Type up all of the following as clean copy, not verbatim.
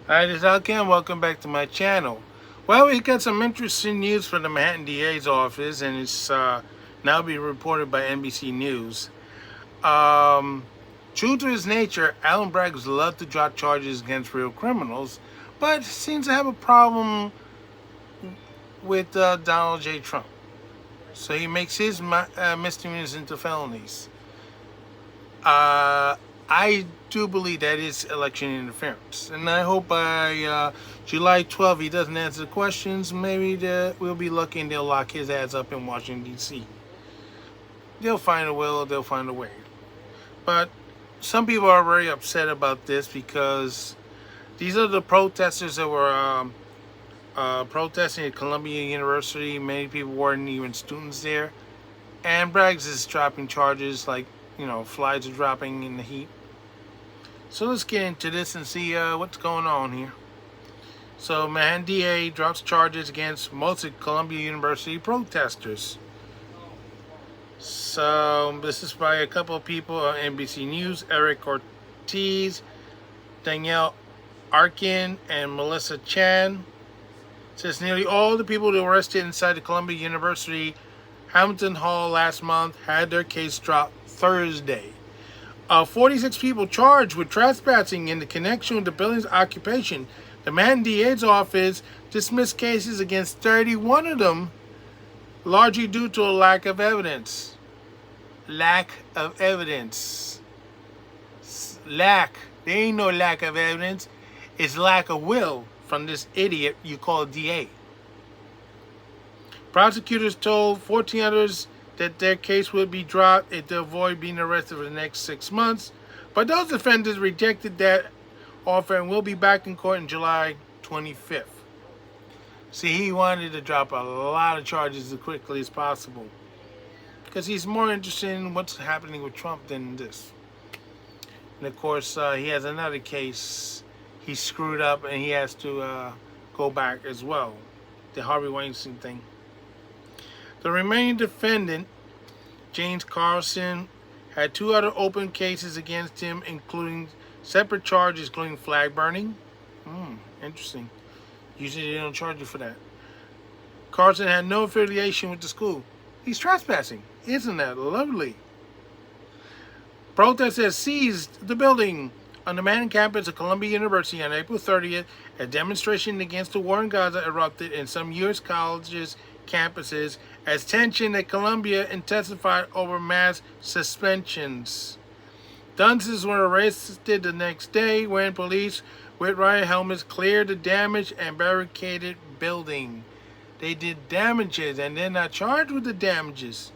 Hi, this is Alcam. Welcome back to my channel. Well, we got some interesting news from the Manhattan DA's office, and it's now being reported by NBC News. Um, True to his nature, Alan Bragg would love to drop charges against real criminals, but seems to have a problem with Donald J. Trump. So he makes his misdemeanors into felonies. I do believe that is election interference, and I hope by July 12th he doesn't answer the questions. Maybe we'll be lucky and they'll lock his ass up in Washington D.C. They'll find a will. They'll find a way. But some people are very upset about this because these are the protesters that were protesting at Columbia University. Many people weren't even students there, and Braggs is dropping charges like flies are dropping in the heat. So let's get into this and see what's going on here. So Manhattan DA drops charges against mostly Columbia University protesters. So this is by a couple of people on NBC News: Eric Ortiz, Danielle Arkin, and Melissa Chan. It says nearly all the people that were arrested inside the Columbia University Hamilton Hall last month had their case dropped Thursday. 46 people charged with trespassing in the connection with the building's occupation. The Manhattan DA's office dismissed cases against 31 of them, largely due to a lack of evidence. Lack of evidence. Lack. There ain't no lack of evidence. It's lack of will from this idiot you call DA. Prosecutors told 14 others that their case would be dropped if they avoid being arrested for the next 6 months. But those defendants rejected that offer and will be back in court on July 25th. See, he wanted to drop a lot of charges as quickly as possible because he's more interested in what's happening with Trump than this. And of course, he has another case he screwed up and he has to go back as well. The Harvey Weinstein thing. The remaining defendant, James Carlson, had 2 other open cases against him, including separate charges, including flag burning. Interesting. Usually they don't charge you for that. Carlson had no affiliation with the school. He's trespassing. Isn't that lovely? Protesters seized the building on the Manhattan campus of Columbia University on April 30th. A demonstration against the war in Gaza erupted in some U.S. colleges' campuses as tension at Columbia intensified over mass suspensions. Dozens were arrested the next day when police with riot helmets cleared the damaged and barricaded building. They did damages and they're not charged with the damages.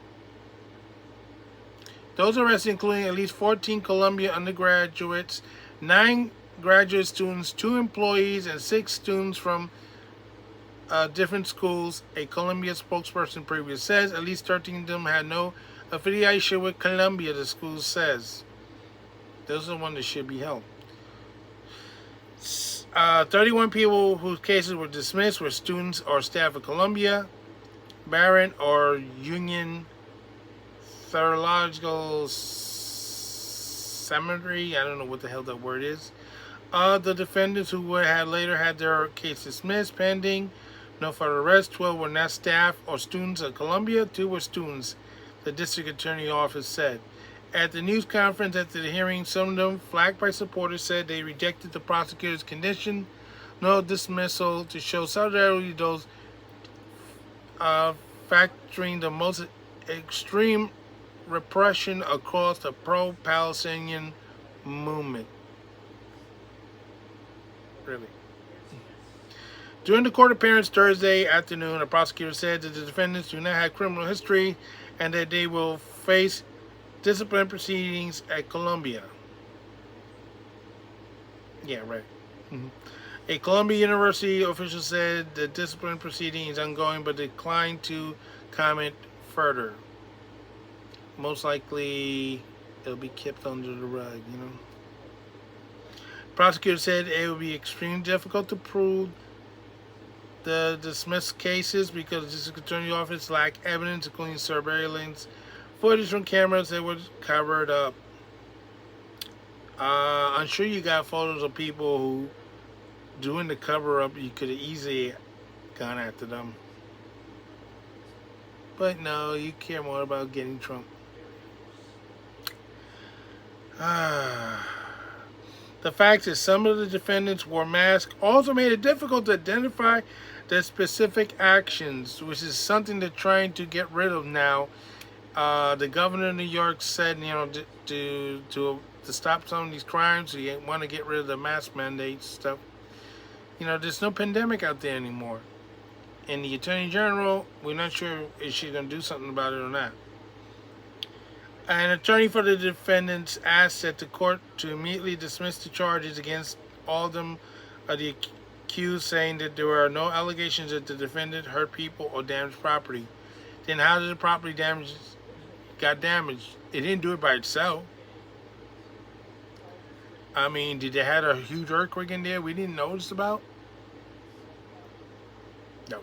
Those arrested including at least 14 Columbia undergraduates, 9 graduate students, 2 employees, and 6 students from different schools. A Columbia spokesperson previously says at least 13 of them had no affiliation with Columbia, the school says. Those are the ones that should be held. 31 people whose cases were dismissed were students or staff of Columbia, Barron or Union Theological Seminary. I don't know what the hell that word is. The defendants who had later had their case dismissed pending no further arrest. 12 were not staff or students at Columbia. 2 were students, the district attorney office said. At the news conference after the hearing, some of them, flagged by supporters, said they rejected the prosecutor's condition no dismissal to show solidarity to those factoring the most extreme repression across the pro-Palestinian movement. Really. During the court appearance Thursday afternoon, a prosecutor said that the defendants do not have criminal history and that they will face discipline proceedings at Columbia. Yeah, right. A Columbia University official said the discipline proceeding is ongoing but declined to comment further. Most likely it'll be kept under the rug, Prosecutor said it will be extremely difficult to prove the dismissed cases because the district attorney office lacked evidence, including surveillance footage from cameras that were covered up. I'm sure you got photos of people who doing the cover-up, you could have easily gone after them. But no, you care more about getting Trump. The fact that some of the defendants wore masks also made it difficult to identify the specific actions, which is something they're trying to get rid of now. The governor of New York said, to stop some of these crimes, you want to get rid of the mask mandate stuff. There's no pandemic out there anymore. And the Attorney General, we're not sure if she's going to do something about it or not. An attorney for the defendants asked that the court to immediately dismiss the charges against all of them of the accused, saying that there are no allegations that the defendant hurt people or damaged property. Then how did the property got damaged? It didn't do it by itself. I mean, did they have a huge earthquake in there we didn't notice about? No.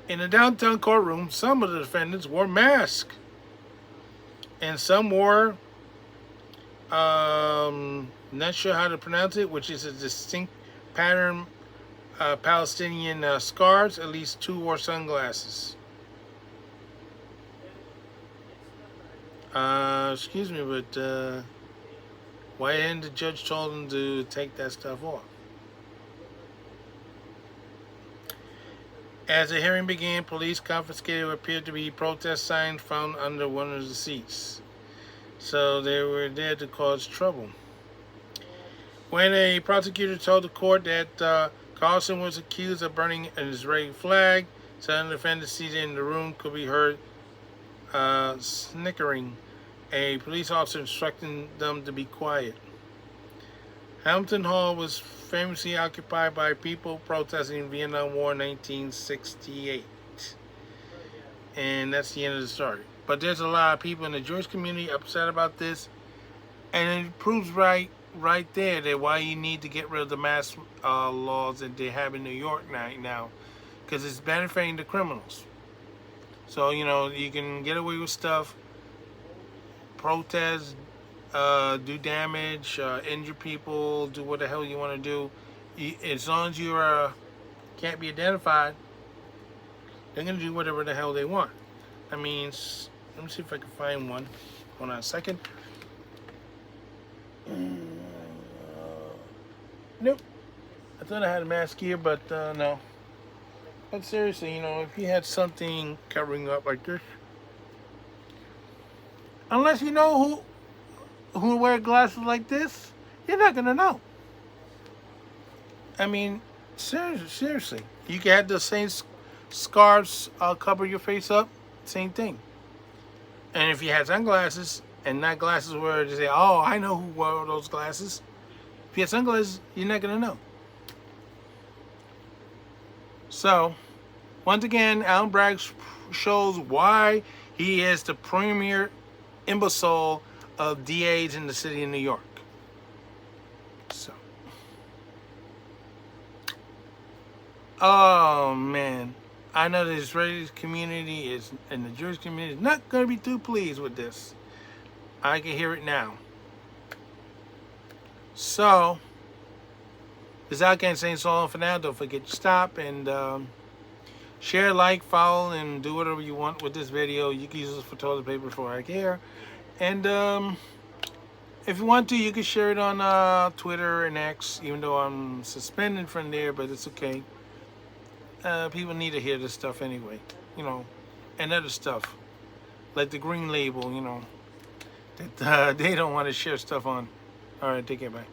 In the downtown courtroom, some of the defendants wore masks. And some wore, not sure how to pronounce it, which is a distinct pattern, Palestinian scarves. At least 2 wore sunglasses. Excuse me, but why didn't the judge told them to take that stuff off? As the hearing began, police confiscated what appeared to be protest signs found under one of the seats. So they were there to cause trouble. When a prosecutor told the court that Carlson was accused of burning an Israeli flag, some defendants seated in the room could be heard snickering. A police officer instructing them to be quiet. Hamilton Hall was famously occupied by people protesting in Vietnam War 1968. And that's the end of the story. But there's a lot of people in the Jewish community upset about this. And it proves right there that why you need to get rid of the mask laws that they have in New York right now. Because it's benefiting the criminals. So, you can get away with stuff, protest, do damage, injure people, do what the hell you want to do. As long as you can't be identified, they're going to do whatever the hell they want. I mean, let me see if I can find one. Hold on a second. Nope. I thought I had a mask here, but no. But seriously, if you had something covering up like this, unless you know who wear glasses like this, you're not gonna know. I mean, seriously, you can have the same scarves cover your face up, same thing. And if you had sunglasses and not glasses where they say, "Oh, I know who wore those glasses," if you had sunglasses, you're not gonna know. So, once again, Alvin Bragg shows why he is the premier imbecile of DAs in the city of New York. So, oh man, I know the Israeli community and the Jewish community is not going to be too pleased with this. I can hear it now. So, this is Outcast saying so long for now. Don't forget to stop and share, like, follow, and do whatever you want with this video. You can use this for toilet paper for I care. And if you want to, you can share it on Twitter and X, even though I'm suspended from there, but it's okay. People need to hear this stuff anyway, and other stuff, like the green label, that they don't want to share stuff on. All right, take care, bye.